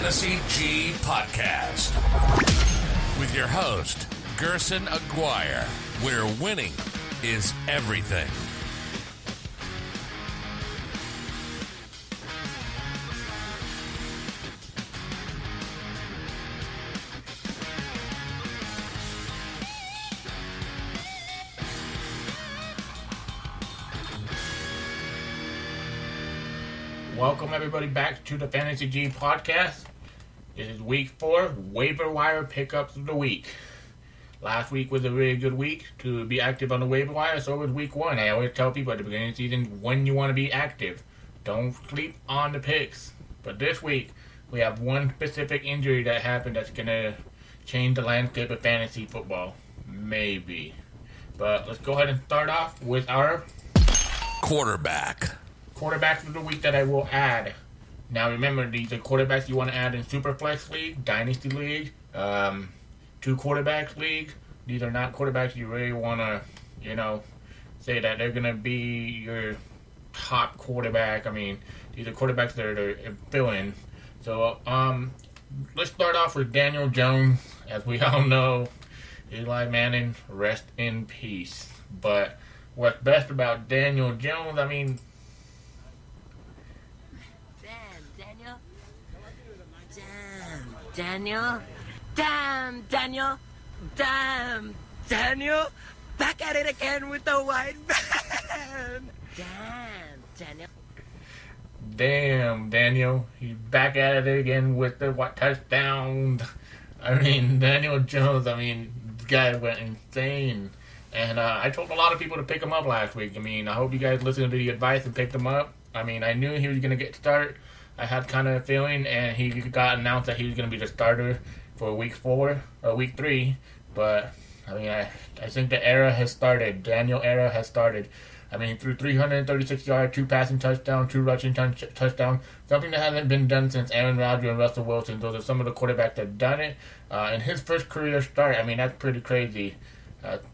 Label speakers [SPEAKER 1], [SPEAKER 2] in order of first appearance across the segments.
[SPEAKER 1] Fantasy G Podcast with your host, Gerson Aguirre, where winning is everything.
[SPEAKER 2] Welcome everybody back to the Fantasy G Podcast. This is week 4, waiver wire pickups of the week. Last week was a really good week to be active on the waiver wire, so was week 1. I always tell people at the beginning of the season when you want to be active. Don't sleep on the picks. But this week, we have one specific injury that happened that's going to change the landscape of fantasy football. Maybe. But let's go ahead and start off with our
[SPEAKER 1] quarterbacks
[SPEAKER 2] of the week that I will add. Now remember, these are quarterbacks you want to add in Superflex League, Dynasty League, 2 quarterbacks league. These are not quarterbacks you really want to, say that they're going to be your top quarterback. I mean, these are quarterbacks that are fill-in. So, let's start off with Daniel Jones. As we all know, Eli Manning, rest in peace. But what's best about Daniel Jones,
[SPEAKER 3] Damn, Daniel, back at it again with the white van.
[SPEAKER 2] Damn, Daniel, he's back at it again with the touchdown. Daniel Jones, the guy went insane. And I told a lot of people to pick him up last week. I hope you guys listened to the advice and picked him up. I knew he was going to get started. I had kind of a feeling, and he got announced that he was going to be the starter for week 3. But, I think the era has started. Daniel era has started. Through 336 yards, 2 passing touchdowns, 2 rushing touchdowns, something that hasn't been done since Aaron Rodgers and Russell Wilson. Those are some of the quarterbacks that have done it. In his first career start, that's pretty crazy.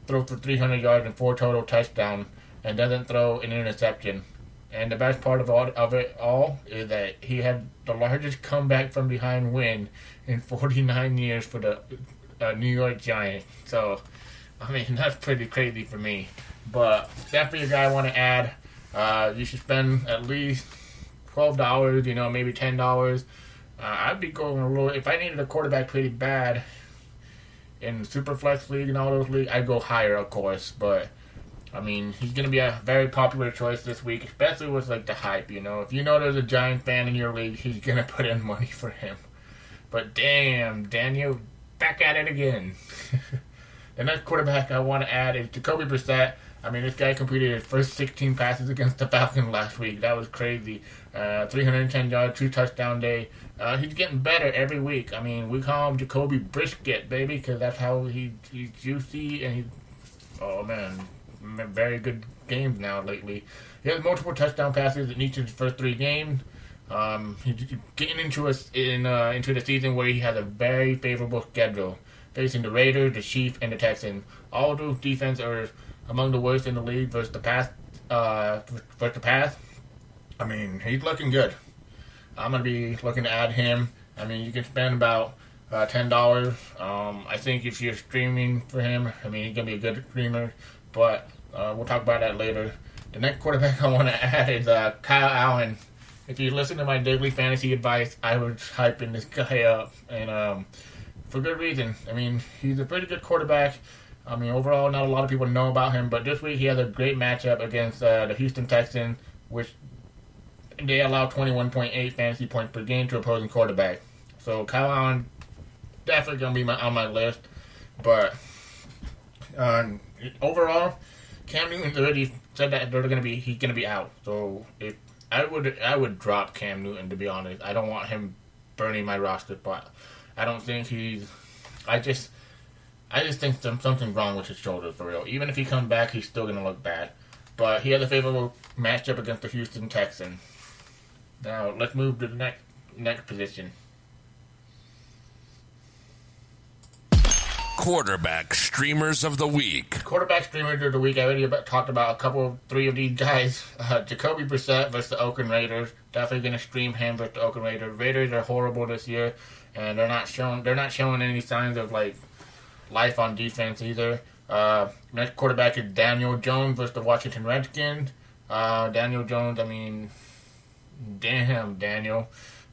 [SPEAKER 2] Throw for 300 yards and 4 total touchdowns, and doesn't throw an interception. And the best part of it all is that he had the largest comeback from behind win in 49 years for the New York Giants. So, that's pretty crazy for me. But definitely a guy I want to add. You should spend at least $12, maybe $10. I'd be going a little. If I needed a quarterback pretty bad in Superflex League and all those leagues, I'd go higher, of course. But he's going to be a very popular choice this week, especially with the hype. If there's a Giant fan in your league, he's going to put in money for him. But damn, Daniel, back at it again. The next quarterback I want to add is Jacoby Brissett. This guy completed his first 16 passes against the Falcons last week. That was crazy. 310 yards, 2 touchdown day. He's getting better every week. We call him Jacoby Brisket, baby, because that's how he's juicy and very good games now lately. He has multiple touchdown passes in each of his first 3 games. He's getting into the season where he has a very favorable schedule, facing the Raiders, the Chiefs, and the Texans. All those defenses are among the worst in the league versus the pass. He's looking good. I'm gonna be looking to add him. You can spend about $10. I think if you're streaming for him, he's gonna be a good streamer. But we'll talk about that later. The next quarterback I want to add is Kyle Allen. If you listen to my daily fantasy advice, I was hyping this guy up, and for good reason. He's a pretty good quarterback. Overall, not a lot of people know about him, but this week he has a great matchup against the Houston Texans, which they allow 21.8 fantasy points per game to opposing quarterback. So Kyle Allen definitely going to be on my list, but overall, Cam Newton's already said that he's going to be out. So if I would drop Cam Newton, to be honest. I don't want him burning my roster spot. I don't think I just think something's wrong with his shoulders, for real. Even if he comes back, he's still going to look bad. But he has a favorable matchup against the Houston Texans. Now, let's move to the next position.
[SPEAKER 1] Quarterback Streamers of the Week.
[SPEAKER 2] Quarterback streamers of the week. I already talked about three of these guys. Jacoby Brissett versus the Oakland Raiders. Definitely going to stream him versus the Oakland Raiders. Raiders are horrible this year, and they're not showing any signs of like life on defense either. Next quarterback is Daniel Jones versus the Washington Redskins. Daniel Jones, I mean, damn, Daniel.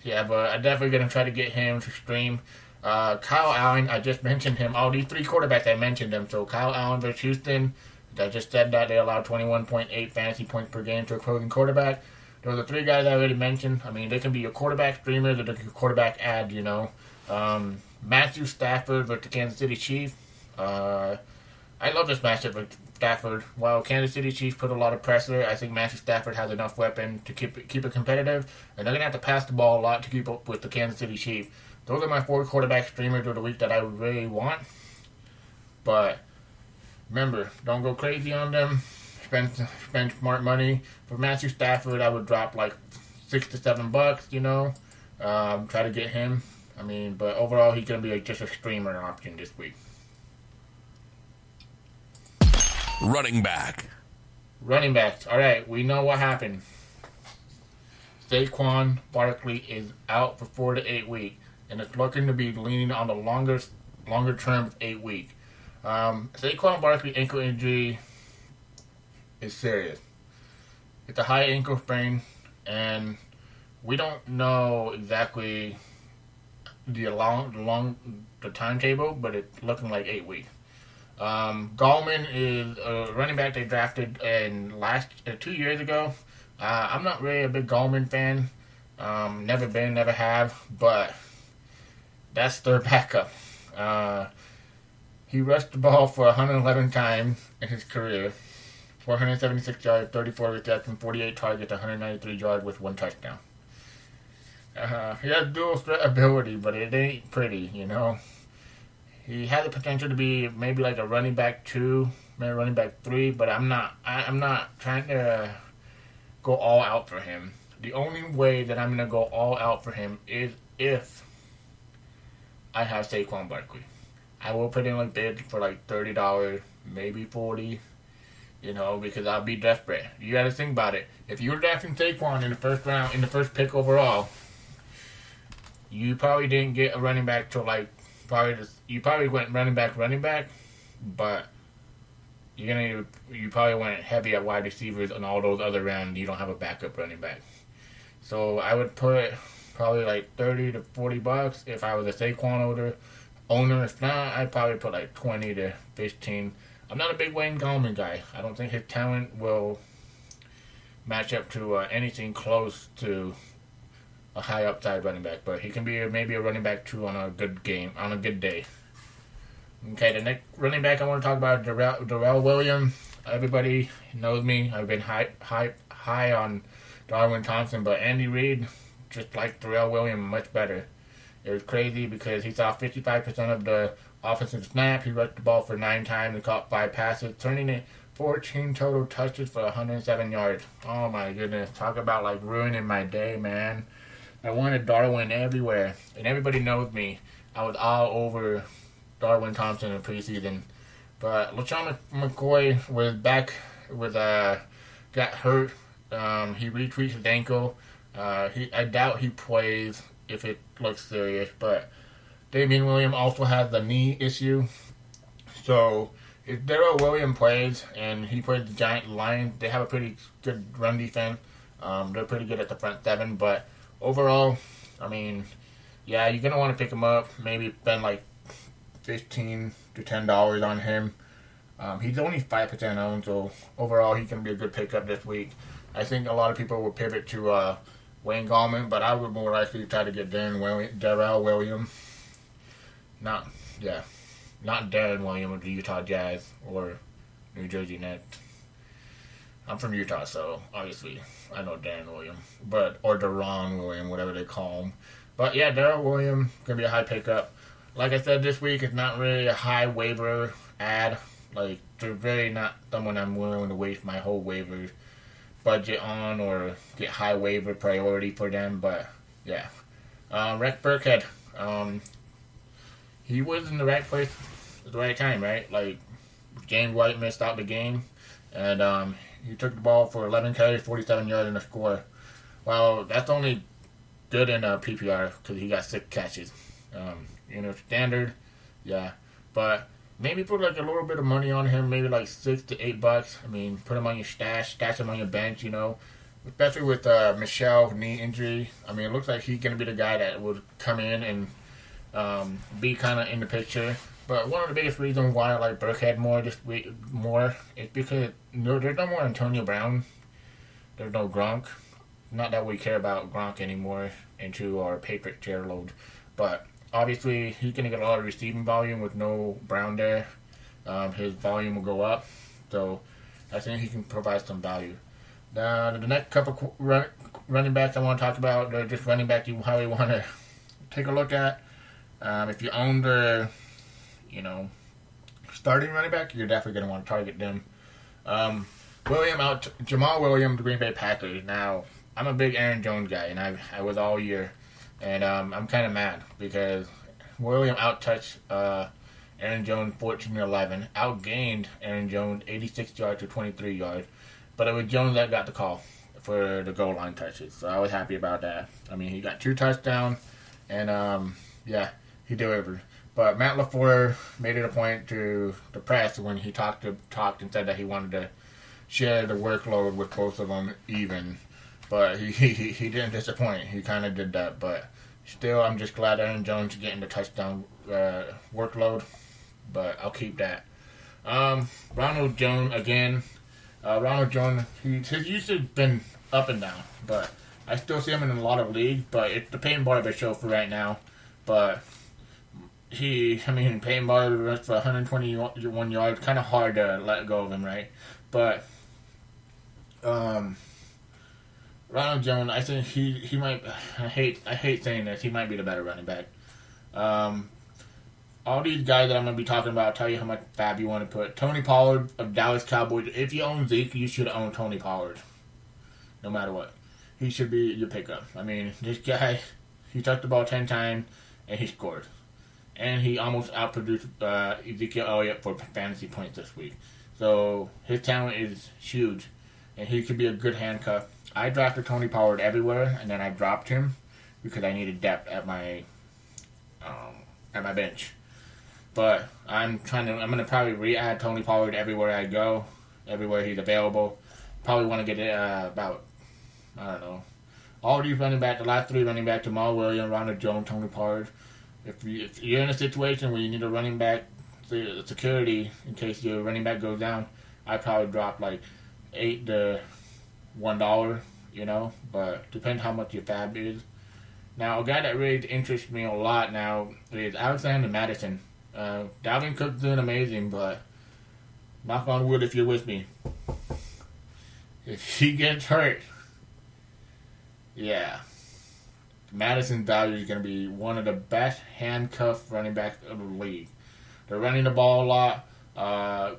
[SPEAKER 2] Yeah, but I'm definitely going to try to get him to stream. Kyle Allen, I just mentioned him. All these three quarterbacks, I mentioned them. So Kyle Allen versus Houston, I just said that they allowed 21.8 fantasy points per game to a opposing quarterback. Those are the three guys I already mentioned. I mean, they can be your quarterback streamers or your quarterback ad, you know. Matthew Stafford versus the Kansas City Chiefs. I love this matchup with Stafford. While Kansas City Chiefs put a lot of pressure, I think Matthew Stafford has enough weapon to keep it competitive. And they're going to have to pass the ball a lot to keep up with the Kansas City Chiefs. Those are my 4 quarterback streamers of the week that I really want. But remember, don't go crazy on them. Spend smart money. For Matthew Stafford, I would drop like $6 to $7, you know. Try to get him. I mean, but overall, he's going to be just a streamer option this week.
[SPEAKER 1] Running back.
[SPEAKER 2] Running backs. All right, we know what happened. Saquon Barkley is out for 4 to 8 weeks. And it's looking to be leaning on the longer term of 8 weeks. Saquon Barkley ankle injury is serious. It's a high ankle sprain, and we don't know exactly the timetable, but it's looking like 8 weeks. Gallman is a running back they drafted in 2 years ago. I'm not really a big Gallman fan. Never been, never have, but that's their backup. He rushed the ball for 111 times in his career. 476 yards, 34 receptions, 48 targets, 193 yards with 1 touchdown. He has dual threat ability, but it ain't pretty, you know. He has the potential to be maybe like a running back 2, maybe running back 3, but I'm not trying to go all out for him. The only way that I'm going to go all out for him is if I have Saquon Barkley. I will put in like bid for like $30, maybe $40, you know, because I'll be desperate. You got to think about it. If you were drafting Saquon in the first round, in the first pick overall, you probably didn't get a running back till like you probably went running back, but you probably went heavy at wide receivers and all those other rounds. You don't have a backup running back, so I would put probably like $30 to $40 if I was a Saquon owner. If not, I'd probably put like $20 to $15. I'm not a big Wayne Gallman guy. I don't think his talent will match up to anything close to a high upside running back, but he can be maybe a running back 2 on a good day. Okay, the next running back I want to talk about is Darrell Williams. Everybody knows me. I've been high on Darwin Thompson, but Andy Reid just liked Darrell Williams much better. It was crazy because he saw 55% of the offensive snap. He rushed the ball for 9 times and caught 5 passes, turning it 14 total touches for 107 yards. Oh my goodness. Talk about like ruining my day, man. I wanted Darwin everywhere. And everybody knows me. I was all over Darwin Thompson in preseason. But LaShawn McCoy was back with got hurt. He retweaked his ankle. I doubt he plays if it looks serious. But Damian Williams also has the knee issue. So if Darrell Williams plays and he plays the Giant Lions, they have a pretty good run defense. They're pretty good at the front 7. But overall, I mean, yeah, you're going to want to pick him up. Maybe spend like $15 to $10 on him. He's only 5% owned, so overall he can be a good pickup this week. I think a lot of people will pivot to Wayne Gallman, but I would more likely try to get Darrell Williams. Not Darren Williams of the Utah Jazz or New Jersey Nets. I'm from Utah, so obviously I know Darren Williams, or Deron Williams, whatever they call him. But yeah, Darrell Williams gonna be a high pickup. Like I said, this week it's not really a high waiver ad. Like, they're really not someone I'm willing to waste my whole waiver budget on or get high waiver priority for them. But yeah, Rex Burkhead, he was in the right place at the right time, right? Like, James White missed out the game, and he took the ball for 11 carries, 47 yards, and a score. Well, that's only good in a PPR because he got 6 catches. Standard, yeah. But maybe put like a little bit of money on him, maybe like $6 to $8. I mean, put him on your stash him on your bench, Especially with Michelle knee injury. I mean, it looks like he's going to be the guy that would come in and be kind of in the picture. But one of the biggest reasons why I like Burkhead more this week is because there's no more Antonio Brown. There's no Gronk. Not that we care about Gronk anymore into our Patriot chair load. But obviously, he's going to get a lot of receiving volume with no Brown there. His volume will go up. So I think he can provide some value. The next couple running backs I want to talk about, they're just running back you probably want to take a look at. If you own the, starting running back, you're definitely going to want to target them. Jamal Williams, the Green Bay Packers. Now, I'm a big Aaron Jones guy, and I was all year. And I'm kind of mad because Williams out-touched Aaron Jones 14-11, outgained Aaron Jones 86 yards to 23 yards. But it was Jones that got the call for the goal line touches. So I was happy about that. I mean, he got 2 touchdowns, and he delivered. But Matt LaFleur made it a point to the press when he talked and said that he wanted to share the workload with both of them even. But he didn't disappoint. He kind of did that. But still, I'm just glad Aaron Jones is getting the touchdown workload. But I'll keep that. Ronald Jones, again. Ronald Jones, his usage has been up and down. But I still see him in a lot of leagues. But it's the Peyton Barber show for right now. But Peyton Barber runs for 121 yards. Kind of hard to let go of him, right? But Ronald Jones, I think he might. I hate saying this. He might be the better running back. All these guys that I'm going to be talking about, I'll tell you how much fab you want to put. Tony Pollard of Dallas Cowboys. If you own Zeke, you should own Tony Pollard. No matter what. He should be your pickup. I mean, this guy, he touched the ball 10 times, and he scored. And he almost outproduced Ezekiel Elliott for fantasy points this week. So, his talent is huge, and he could be a good handcuff. I drafted Tony Pollard everywhere, and then I dropped him because I needed depth at my bench. But I'm gonna probably re-add Tony Pollard everywhere I go, everywhere he's available. Probably want to get it about, I don't know, all these running back, the last 3 running back, Jamal Williams, Ronald Jones, Tony Pollard. If you're in a situation where you need a running back security in case your running back goes down, I'd probably drop like $8 to $1, but depends how much your fab is. Now, a guy that really interests me a lot now is Alexander Madison. Dalvin Cook's doing amazing, but knock on wood if you're with me. If he gets hurt, yeah, Madison's value is going to be one of the best handcuffed running backs of the league. They're running the ball a lot.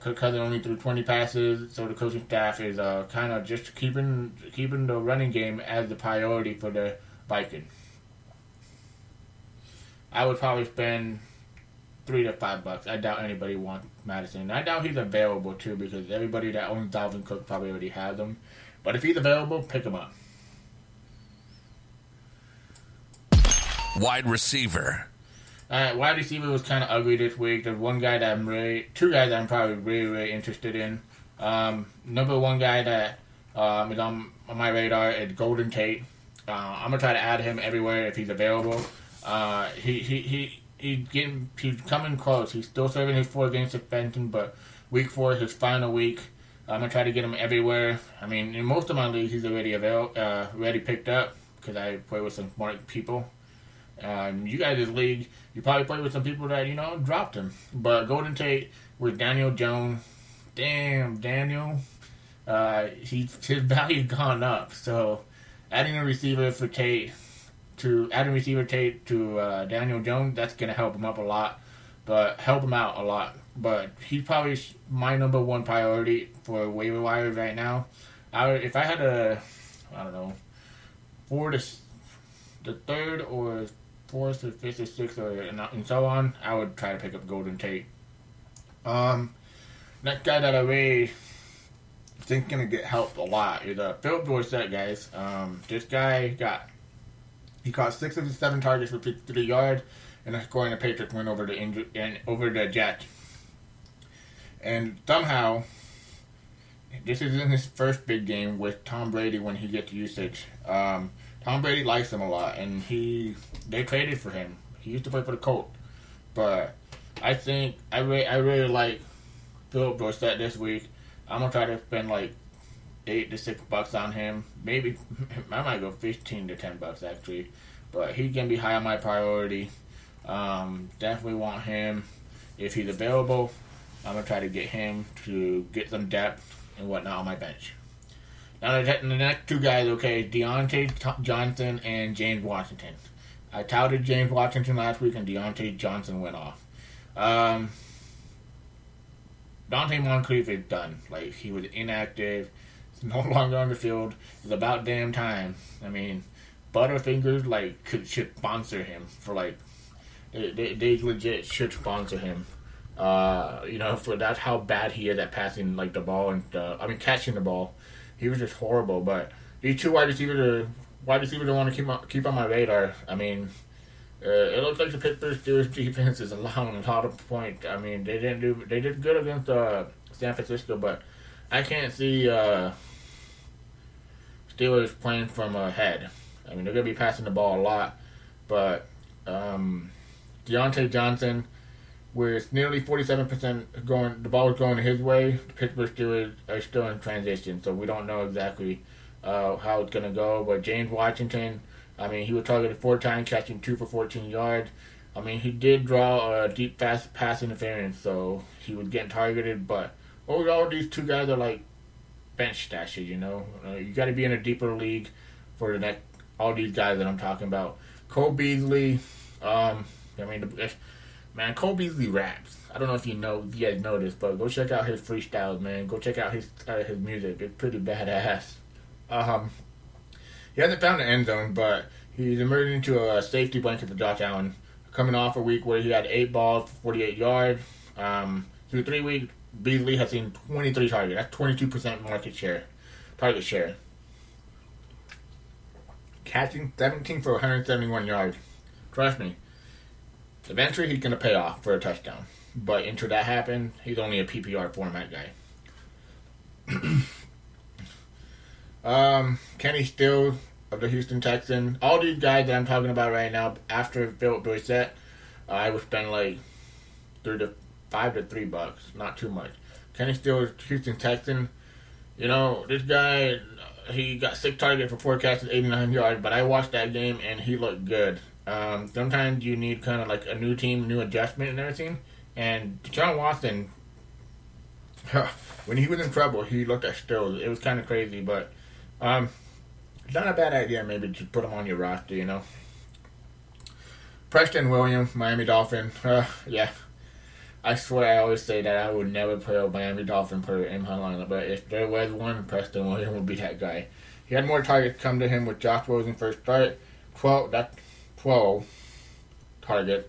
[SPEAKER 2] Cook Cousins only threw 20 passes, so the coaching staff is kind of just keeping the running game as the priority for the Vikings. I would probably spend $3 to $5. I doubt anybody wants Madison. I doubt he's available too because everybody that owns Dalvin Cook probably already has him. But if he's available, pick him up.
[SPEAKER 1] Wide receiver.
[SPEAKER 2] Wide receiver was kind of ugly this week. There's two guys that I'm probably really interested in. Number one guy that is on my radar is Golden Tate. I'm gonna try to add him everywhere if he's available. He's coming close. He's still serving his 4-game suspension, but week 4 is his final week. I'm gonna try to get him everywhere. I mean, in most of my leagues, he's already picked up because I play with some smart people. You guys' league, you probably play with some people that dropped him. But Golden Tate with Daniel Jones, damn Daniel, his value gone up. So adding a receiver Tate to Daniel Jones, that's gonna help him out a lot. But he's probably my number one priority for waiver wire right now. If I had the third or fourth or fifth or sixth and so on, I would try to pick up Golden Tate Next guy that I really think gonna get helped a lot is Philip Dorsett, guys. This guy caught 6 of his 7 targets for 53 yards, and scoring a Patriots win over the Jets. And somehow, this is in his first big game with Tom Brady when he gets usage. Tom Brady likes him a lot, and they traded for him. He used to play for the Colts, but I think I really like Philip Dorsett this week. I'm gonna try to spend like $8 to $6 on him. Maybe I might go $15 to $10 actually, but he can be high on my priority. Definitely want him if he's available. I'm gonna try to get him to get some depth and whatnot on my bench. Now the next 2 guys, okay, Deontay Johnson and James Washington. I touted James Washington last week, and Deontay Johnson went off. Dante Moncrief is done. Like, he was inactive. He's no longer on the field. It's about damn time. I mean, Butterfingers, like, should sponsor him for, like, they legit should sponsor him. For that's how bad he is at passing, like, the ball and, catching the ball. He was just horrible. But these 2 wide receivers I want to keep on my radar. I mean, it looks like the Pittsburgh Steelers defense is allowing a lot of points. I mean, they did good against San Francisco, but I can't see Steelers playing from ahead. I mean, they're gonna be passing the ball a lot, but Deontay Johnson, with nearly 47% going, the ball was going his way. The Pittsburgh Steelers are still in transition, so we don't know exactly how it's gonna go. But James Washington, I mean, he was targeted 4 times, catching 2 for 14 yards. I mean, he did draw a deep pass interference, so he was getting targeted. But overall, these 2 guys are like bench stashes, you know. You got to be in a deeper league for all these guys that I'm talking about. Cole Beasley, Cole Beasley raps. I don't know if you guys know this, but go check out his freestyles, man. Go check out his music. It's pretty badass. He hasn't found the end zone, but he's emerging into a safety blanket for Josh Allen. Coming off a week where he had 8 balls for 48 yards. Through 3 weeks, Beasley has seen 23 targets. That's 22% target share. Catching 17 for 171 yards. Trust me, eventually he's going to pay off for a touchdown. But until that happens, he's only a PPR format guy. Kenny Stills of the Houston Texans. All these guys that I'm talking about right now, after Philip Dorsett, I would spend like $5 to $3, not too much. Kenny Stills, Houston Texan. You know, this guy, he got 6 targets for 4 catches, 89 yards, but I watched that game and he looked good. Sometimes you need kind of like a new team, new adjustment and everything. And Deshaun Watson, when he was in trouble, he looked at Stills. It was kind of crazy, but it's not a bad idea maybe to put him on your roster, you know. Preston Williams, Miami Dolphin. Yeah. I swear I always say that I would never put a Miami Dolphin player in my lineup, but if there was one, Preston Williams would be that guy. He had more targets come to him with Josh Rosen first start. 12 targets.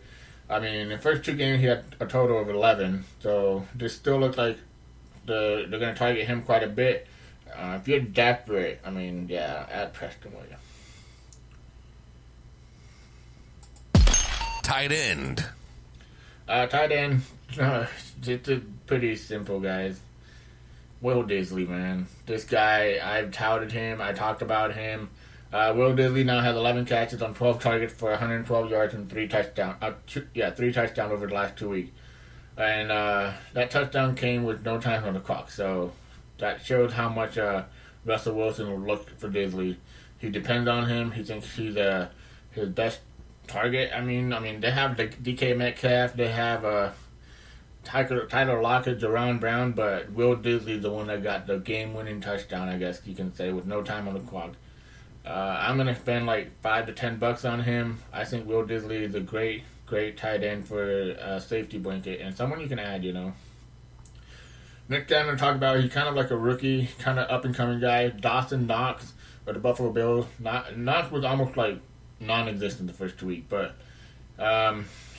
[SPEAKER 2] I mean, in the first 2 games he had a total of 11, so this still looks like they're going to target him quite a bit. If you're desperate, I mean, yeah, add Preston Williams.
[SPEAKER 1] Tight end.
[SPEAKER 2] Tight end, it's pretty simple, guys. Will Disley, man. This guy, I've touted him. I talked about him. Will Disley now has 11 catches on 12 targets for 112 yards and 3 touchdowns. 3 touchdowns over the last 2 weeks. And that touchdown came with no time on the clock. So that shows how much Russell Wilson will look for Disley. He depends on him. He thinks he's his best target. I mean, they have the DK Metcalf. They have Tyler Lockett, Jerron Brown, but Will Disley's the one that got the game-winning touchdown, I guess you can say, with no time on the clock. I'm going to spend like $5 to $10 on him. I think Will Disley is a great tight end for a safety blanket and someone you can add, you know. Next guy I'm going to talk about, he's kind of like a rookie, kind of up-and-coming guy, Dawson Knox of the Buffalo Bills. Knox was almost like non-existent the first 2 weeks, but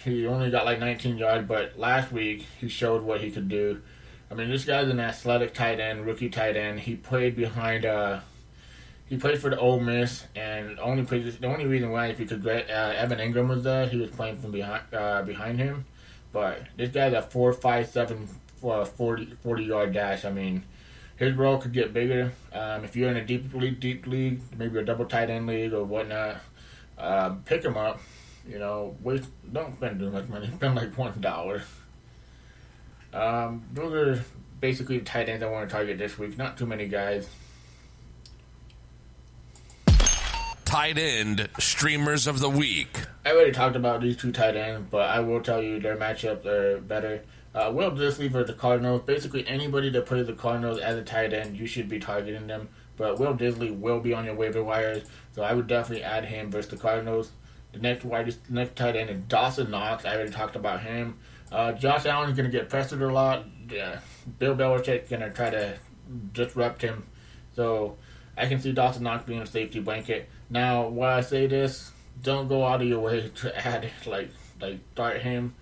[SPEAKER 2] he only got like 19 yards, but last week he showed what he could do. I mean, this guy's an athletic tight end, rookie tight end. He played behind. He played for the Ole Miss, and the only reason why is because Evan Ingram was there. He was playing from behind him, but this guy's a 4.57 for a 40-yard dash. I mean, his role could get bigger. If you're in a deep league, maybe a double tight end league or whatnot, pick him up. You know, don't spend too much money. Spend like $1. Those are basically the tight ends I want to target this week. Not too many guys.
[SPEAKER 1] Tight end streamers of the week.
[SPEAKER 2] I already talked about these two tight ends, but I will tell you their matchups are better. Will Disley for the Cardinals. Basically, anybody that plays the Cardinals as a tight end, you should be targeting them. But Will Disley will be on your waiver wires, so I would definitely add him versus the Cardinals. The next tight end is Dawson Knox. I already talked about him. Josh Allen is going to get pressured a lot. Bill Belichick's going to try to disrupt him. So I can see Dawson Knox being a safety blanket. Now, while I say this, don't go out of your way to add, start him.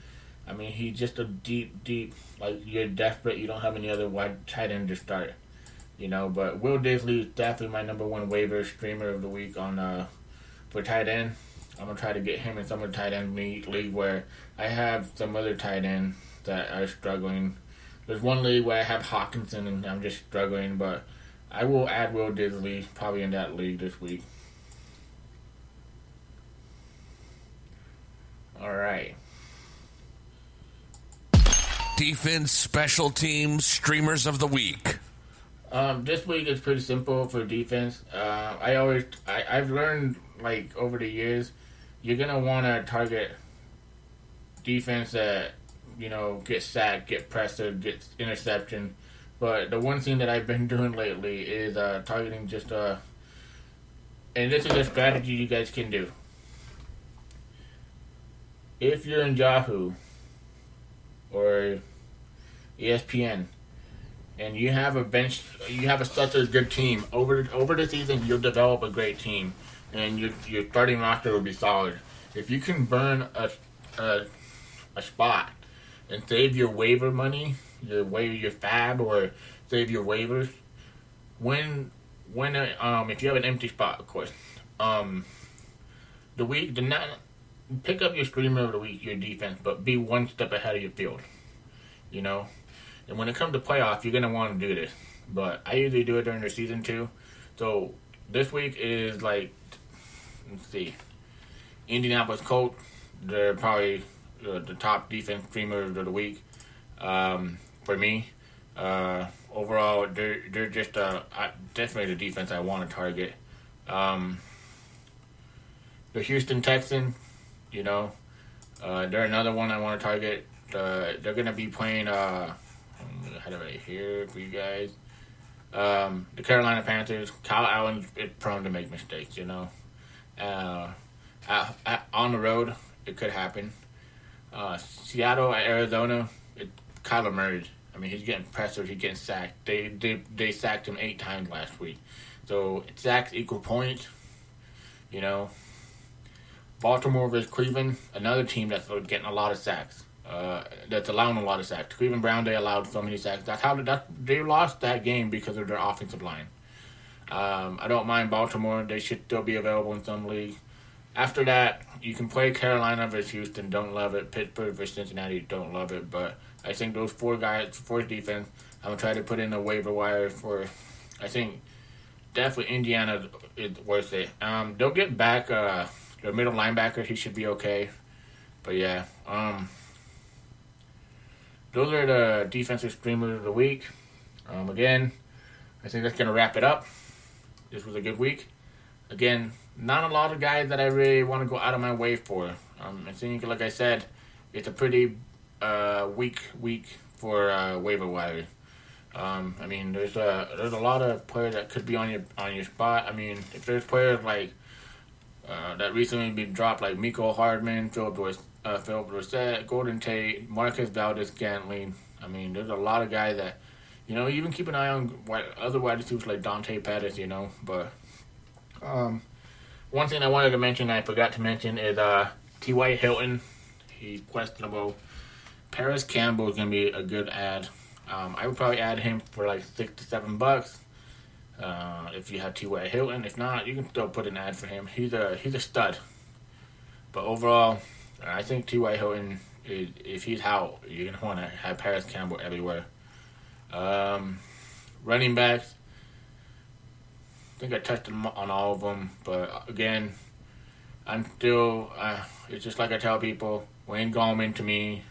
[SPEAKER 2] I mean, he's just a deep, you're desperate. You don't have any other wide tight end to start, you know. But Will Disley is definitely my number one waiver streamer of the week for tight end. I'm going to try to get him in some of the tight end league where I have some other tight ends that are struggling. There's one league where I have Hawkinson and I'm just struggling, but I will add Will Disley probably in that league this week. All right.
[SPEAKER 1] Defense, special teams, streamers of the week.
[SPEAKER 2] This week is pretty simple for defense. I've learned over the years, you're gonna want to target defense that get sacked, get pressured, get interception. But the one thing that I've been doing lately is targeting and this is a strategy you guys can do. If you're in Yahoo or ESPN and you have such a good team, over the season you'll develop a great team and your starting roster will be solid. If you can burn a spot and save your waiver money, your fab, or save your waivers, if you have an empty spot, of course, pick up your streamer of the week, your defense, but be one step ahead of your field, And when it comes to playoffs, you're gonna want to do this, but I usually do it during the season too. So this week is let's see, Indianapolis Colts. They're probably the top defense streamers of the week for me. Overall, they're just definitely the defense I want to target. The Houston Texans, they're another one I want to target. They're going to be playing, I have it right here for you guys. The Carolina Panthers. Kyle Allen is prone to make mistakes, on the road, it could happen. Seattle at Arizona, Kyler Murray. I mean, he's getting pressured. He's getting sacked. They sacked him 8 times last week. So sacks equal points. Baltimore versus Cleveland, another team that's getting a lot of sacks. That's allowing a lot of sacks. Cleveland Brown, they allowed so many sacks. They lost that game because of their offensive line. I don't mind Baltimore. They should still be available in some leagues. After that, you can play Carolina versus Houston. Don't love it. Pittsburgh versus Cincinnati. Don't love it. But I think those 4 defense, I'm going to try to put in the waiver wire for, I think, definitely Indiana is worth it. They'll get back their middle linebacker. He should be okay. But yeah, those are the defensive streamers of the week. Again, I think that's going to wrap it up. This was a good week. Again, not a lot of guys that I really want to go out of my way for. I think, like I said, it's a pretty weak week for waiver wire. I mean, there's a lot of players that could be on your spot. I mean, if there's players that recently been dropped, like Miko Hardman, Philip Dorsett, Golden Tate, Marcus Valdez-Scantling. I mean, there's a lot of guys that, even keep an eye on other wide receivers like Dante Pettis, But one thing I wanted to mention I forgot to mention is T.Y. Hilton. he's questionable. Paris Campbell is going to be a good ad. I would probably add him for like $6 to $7. If you have T.Y. Hilton. If not, you can still put an ad for him. He's a stud. But overall, I think T.Y. Hilton, if he's out, you're going to want to have Paris Campbell everywhere. Running backs, I think I touched on all of them. But again, I'm still, it's just like I tell people, Wayne Gallman to me,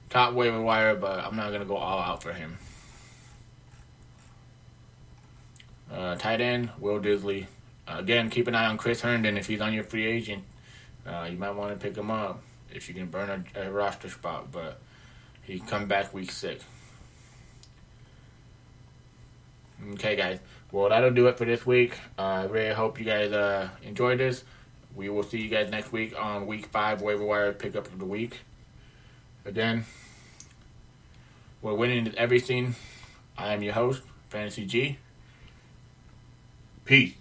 [SPEAKER 2] top waiver wire, but I'm not going to go all out for him. Tight end, Will Disley. Again, keep an eye on Chris Herndon. If he's on your free agent, you might want to pick him up if you can burn a roster spot. But he come back week 6. Okay, guys. Well, that'll do it for this week. I really hope you guys enjoyed this. We will see you guys next week on week 5 waiver wire pickup of the week. Again, we're winning everything. I am your host, Fantasy G. Peace.